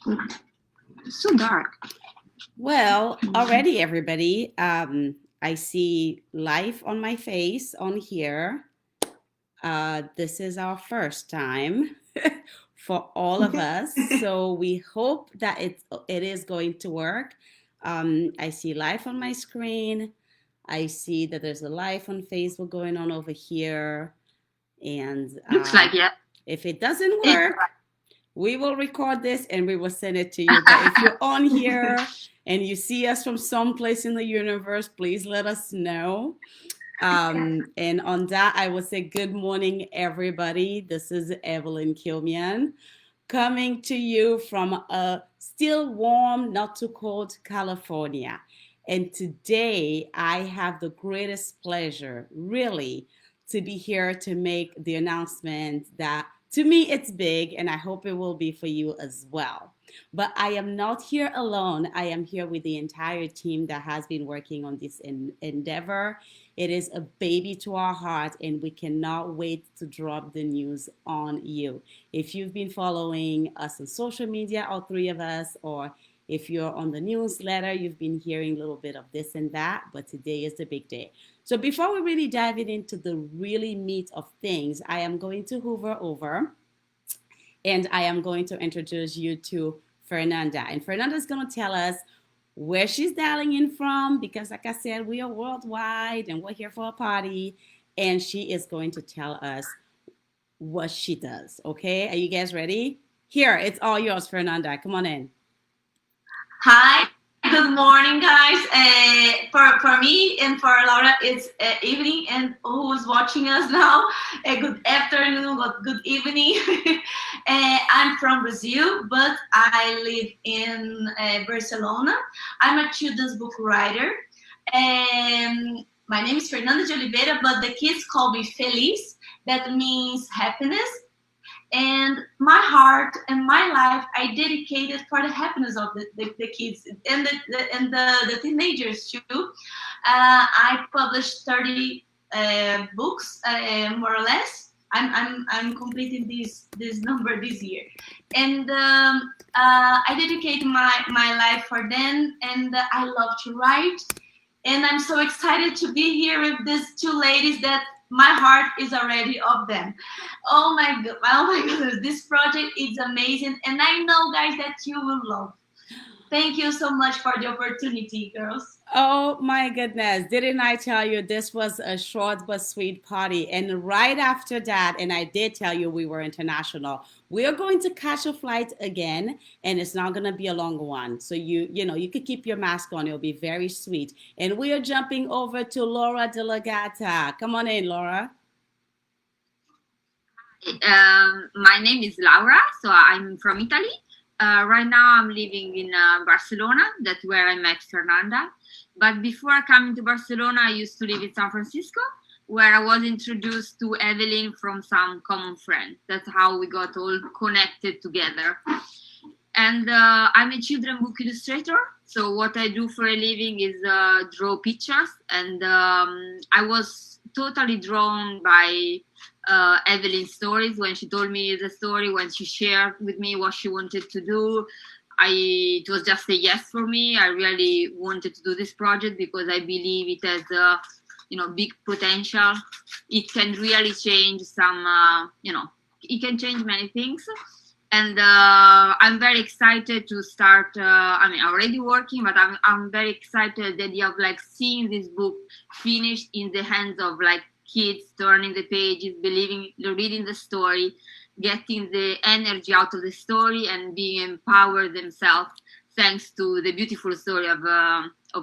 It's so dark. Well, already everybody, I see life on my face on here. This is our first time for all of us, so we hope that it is going to work. I see life on my screen. I see that there's a live on Facebook going on over here, and Looks like, yeah. if it doesn't It, work, we will record this and we will send it to you. But if you're on here and you see us from someplace in the universe, please let us know. And on that, I will say good morning, everybody. This is Evelyne Keomian coming to you from a still warm, not too cold California. And today I have the greatest pleasure, really, to be here to make the announcement that to me it's big, and I hope it will be for you as well. But I am not here alone. I am here with the entire team that has been working on this endeavor. It is a baby to our heart, and we cannot wait to drop the news on you. If you've been following us on social media, all three of us, or if you're on the newsletter, you've been hearing a little bit of this and that, but today is the big day. So before we really dive into the really meat of things, I am going to hoover over and I am going to introduce you to Fernanda. And Fernanda is going to tell us where she's dialing in from because, like I said, we are worldwide and we're here for a party. And she is going to tell us what she does. Okay, are you guys ready? Here, it's all yours, Fernanda. Come on in. Hi, good morning, guys. For me and for Laura, it's evening, and who's watching us now, good afternoon, good evening. I'm from Brazil, but I live in Barcelona. I'm a children's book writer, and my name is Fernanda de Oliveira, but the kids call me Feliz. That means happiness, and my heart and my life I dedicated for the happiness of the kids and the teenagers too. I published 30 books, more or less. I'm completing this number this year, and I dedicate my life for them, and I love to write, and I'm so excited to be here with these two ladies that my heart is already of them. Oh my goodness, this project is amazing, and I know, guys, that you will love. Thank you so much for the opportunity, girls. Oh my goodness. Didn't I tell you this was a short but sweet party? And right after that, and I did tell you we were international, we are going to catch a flight again, and it's not going to be a long one. So you could keep your mask on. It'll be very sweet. And we are jumping over to Laura Dallagata. Come on in, Laura. My name is Laura, so I'm from Italy. Right now, I'm living in Barcelona. That's where I met Fernanda. But before coming to Barcelona, I used to live in San Francisco, where I was introduced to Evelyne from some common friends. That's how we got all connected together. And I'm a children book illustrator. So what I do for a living is draw pictures. And I was totally drawn by Evelyne's stories when she told me the story, when she shared with me what she wanted to do. It was just a yes for me. I really wanted to do this project because I believe it has big potential. It can really change it can change many things. And I'm very excited to start. Already working, but I'm very excited the idea of seeing this book finished in the hands of kids, turning the pages, reading the story, getting the energy out of the story, and being empowered themselves thanks to the beautiful story of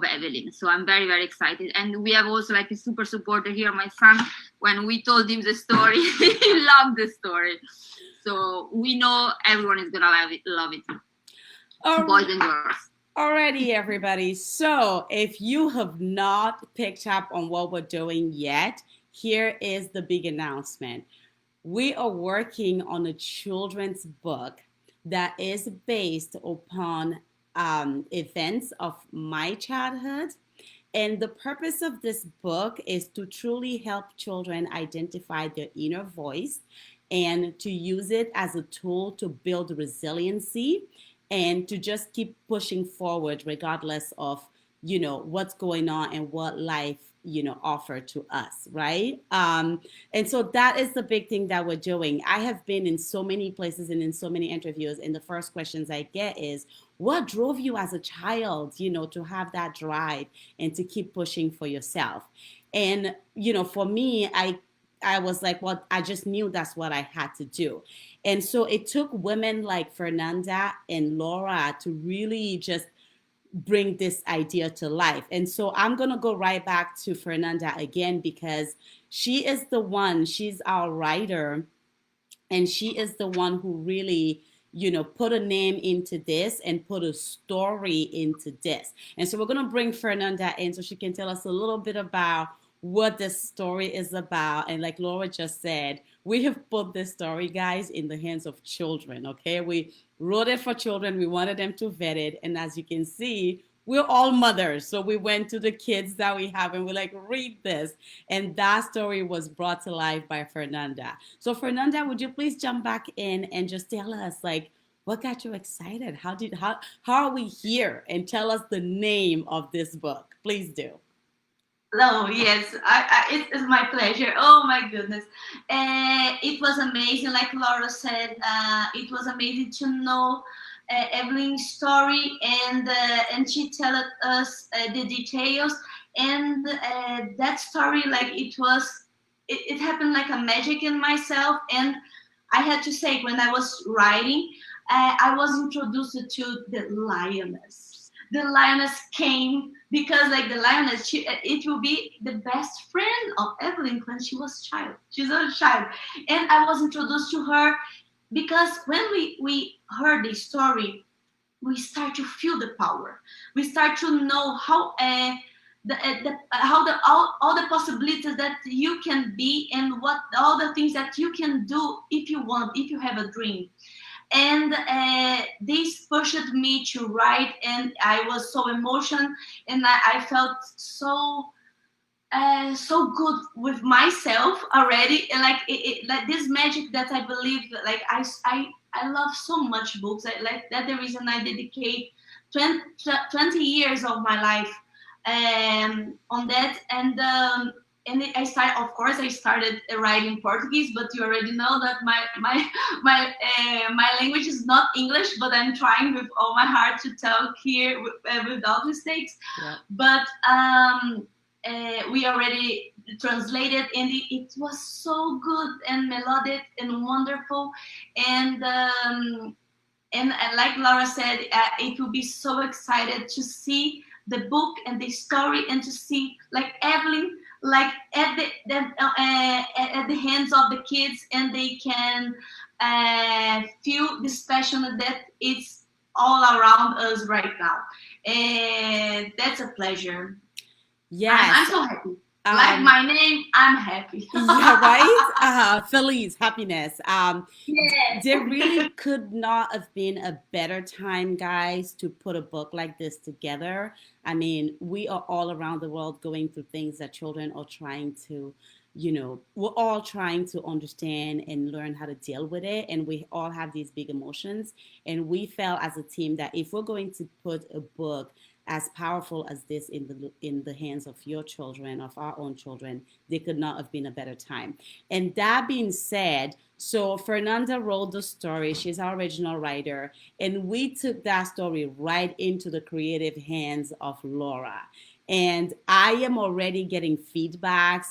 Evelyne. So I'm very, very excited. And we have also a super supporter here, my son. When we told him the story, he loved the story. So we know everyone is gonna love it. Boys and girls. Alrighty, everybody. So if you have not picked up on what we're doing yet, here is the big announcement. We are working on a children's book that is based upon events of my childhood. And the purpose of this book is to truly help children identify their inner voice and to use it as a tool to build resiliency and to just keep pushing forward regardless of, what's going on and what life, offer to us, right? And so that is the big thing that we're doing. I have been in so many places and in so many interviews, and the first questions I get is, what drove you as a child, to have that drive and to keep pushing for yourself? And, for me, I was like, well, I just knew that's what I had to do. And so it took women like Fernanda and Laura to really just bring this idea to life. And so I'm going to go right back to Fernanda again, because she's our writer, and she is the one who really, put a name into this and put a story into this. And so we're going to bring Fernanda in so she can tell us a little bit about what this story is about. And like Laura just said, we have put this story, guys, in the hands of children. Okay, we wrote it for children. We wanted them to vet it, and as you can see, we're all mothers, so we went to the kids that we have and we're like, read this. And that story was brought to life by Fernanda. So Fernanda, would you please jump back in and just tell us, like, what got you excited? How are we here? And tell us the name of this book. Please do. Oh yes, it is my pleasure. Oh my goodness, it was amazing. Like Laura said, it was amazing to know Evelyne's story, and she told us the details, and that story, like it happened like a magic in myself. And I had to say, when I was writing, I was introduced to the lioness. The lioness came because, like, the lioness, it will be the best friend of Evelyne when she was child. She's a child, and I was introduced to her because when we heard the story, we start to feel the power. We start to know how all the possibilities that you can be, and what all the things that you can do if you want, if you have a dream. And this pushed me to write, and I was so emotional, and I felt so good with myself already, and like this magic that I believe, like I love so much books. Like that's the reason I dedicate 20 years of my life on that. And I started writing Portuguese, but you already know that my language is not English, but I'm trying with all my heart to talk here without mistakes. Yeah. But we already translated, and it was so good and melodic and wonderful. And like Laura said, it will be so excited to see the book and the story, and to see like Evelyne, like at the hands of the kids, and they can feel this passion that it's all around us right now. And that's a pleasure. Yes. I'm so happy. Like my name, I'm happy. Yeah, right? Feliz, happiness. Yes. There really could not have been a better time, guys, to put a book like this together. I mean, we are all around the world going through things that children are trying to, we're all trying to understand and learn how to deal with it. And we all have these big emotions. And we felt as a team that if we're going to put a book as powerful as this in the hands of your children, of our own children, there could not have been a better time. And that being said, so Fernanda wrote the story. She's our original writer, and we took that story right into the creative hands of Laura. And I am already getting feedbacks.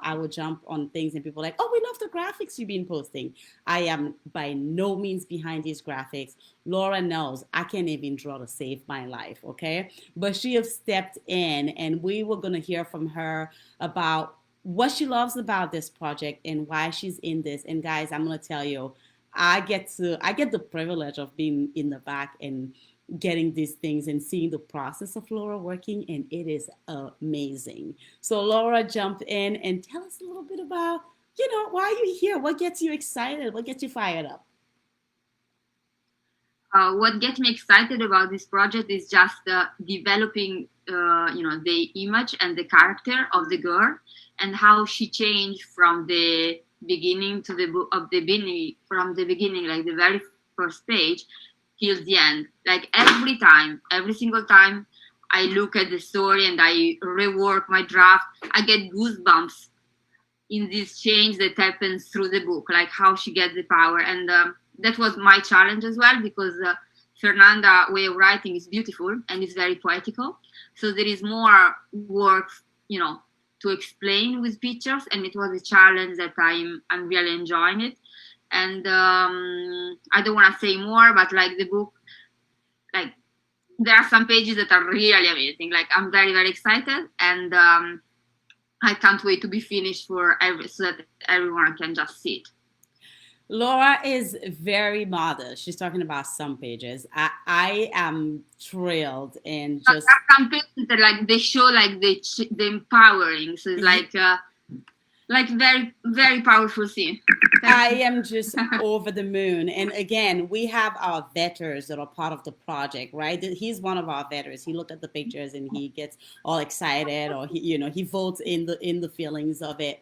I will jump on things and people are like, oh, we love the graphics you've been posting. I am by no means behind these graphics. Laura knows I can't even draw to save my life, okay? But she has stepped in, and we were going to hear from her about what she loves about this project and why she's in this. And guys, I'm going to tell you, I get the privilege of being in the back and getting these things and seeing the process of Laura working, and it is amazing. So Laura, jump in and tell us a little bit about, why are you here? What gets you excited? What gets you fired up? What gets me excited about this project is just developing, the image and the character of the girl, and how she changed from the beginning to the book of the beginning, from the beginning, like the very first page, till the end. Like every single time I look at the story and I rework my draft, I get goosebumps in this change that happens through the book, like how she gets the power. And that was my challenge as well, because Fernanda way of writing is beautiful and it's very poetical. So there is more work, you know, to explain with pictures, and it was a challenge that I'm really enjoying it. And I don't want to say more, but like the book, like there are some pages that are really amazing. Like I'm very very excited, and I can't wait to be finished so that everyone can just see it. Laura is very modest. She's talking about some pages. I am thrilled and But just there are some pages that like they show like the empowering. So it's like very very powerful scene. I am just over the moon. And again, we have our veterans that are part of the project, right? He's one of our veterans. He looked at the pictures and he gets all excited, or he votes in the feelings of it.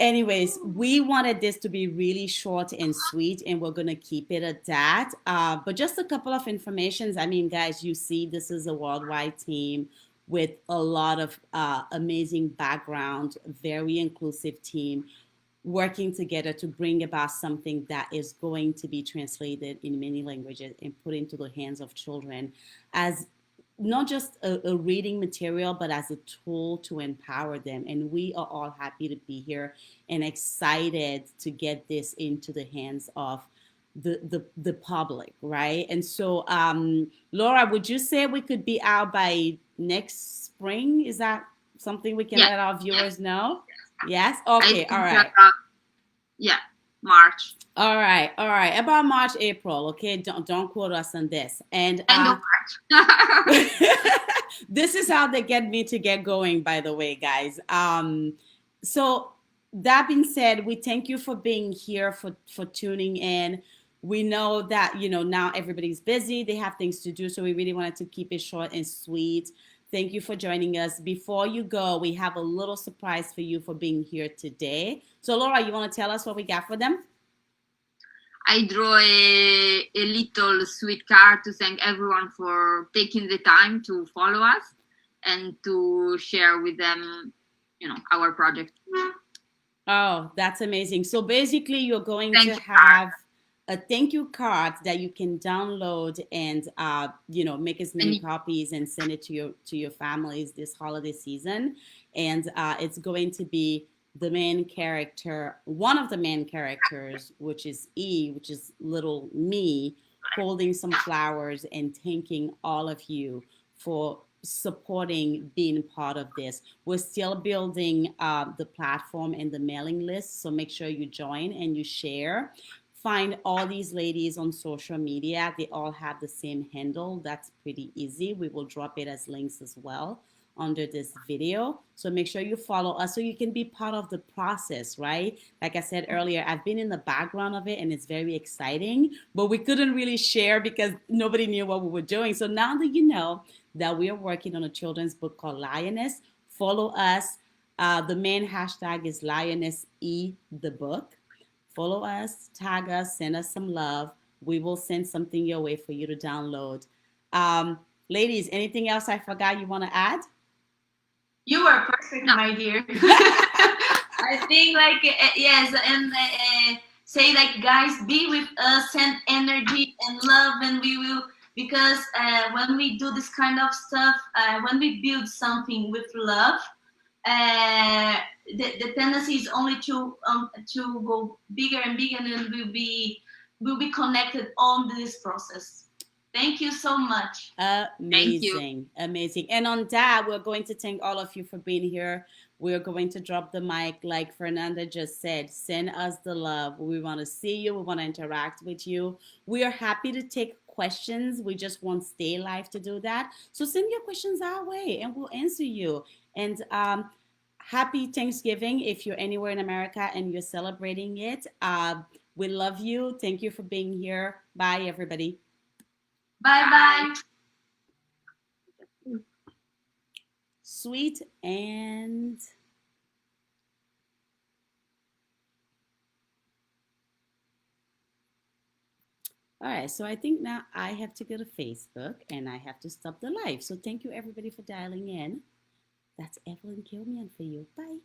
Anyways, we wanted this to be really short and sweet, and we're gonna keep it at that. But just a couple of informations. I mean, guys, you see, this is a worldwide team with a lot of amazing background, very inclusive team working together to bring about something that is going to be translated in many languages and put into the hands of children as not just a reading material, but as a tool to empower them. And we are all happy to be here and excited to get this into the hands of the public, right? And so, Laura, would you say we could be out by next spring? Is that something we can Yeah. let our viewers know? Yes. Okay. All right. Yeah, March. All right. All right. About March, April. Okay. Don't quote us on this. And End of March. this is how they get me to get going, by the way, guys. So that being said, we thank you for being here, for tuning in. We know that, now everybody's busy, they have things to do, so we really wanted to keep it short and sweet. Thank you for joining us. Before you go, we have a little surprise for you for being here today. So Laura, you want to tell us what we got for them? I draw a little sweet card to thank everyone for taking the time to follow us and to share with them, our project. Oh, that's amazing. So basically, you're going to have a thank you card that you can download and make as many copies and send it to your families this holiday season. And it's going to be the main character, one of the main characters, which is E, which is little me, holding some flowers and thanking all of you for supporting being part of this. We're still building the platform and the mailing list, so make sure you join and you share. Find all these ladies on social media. They all have the same handle. That's pretty easy. We will drop it as links as well under this video. So make sure you follow us so you can be part of the process, right? Like I said earlier, I've been in the background of it and it's very exciting, but we couldn't really share because nobody knew what we were doing. So now that you know that we are working on a children's book called Lioness, follow us. The main hashtag is Lioness E, the book. Follow us, tag us, send us some love. We will send something your way for you to download. Ladies, anything else I forgot you want to add? You were perfect, my dear. I think yes, and say guys, be with us, send energy and love, and we will, because when we do this kind of stuff, when we build something with love, the tendency is only to go bigger and bigger, and we'll be connected on this process. Thank you so much. Amazing. Amazing. And on that, we're going to thank all of you for being here. We're going to drop the mic, like Fernanda just said. Send us the love. We want to see you. We want to interact with you. We are happy to take questions. We just want Stay Live to do that. So send your questions our way and we'll answer you. And happy Thanksgiving if you're anywhere in America and you're celebrating it. We love you. Thank you for being here. Bye, everybody. Bye. Sweet and All right, so I think now I have to go to Facebook and I have to stop the live. So thank you everybody for dialing in. That's Evelyne Keomian for you. Bye.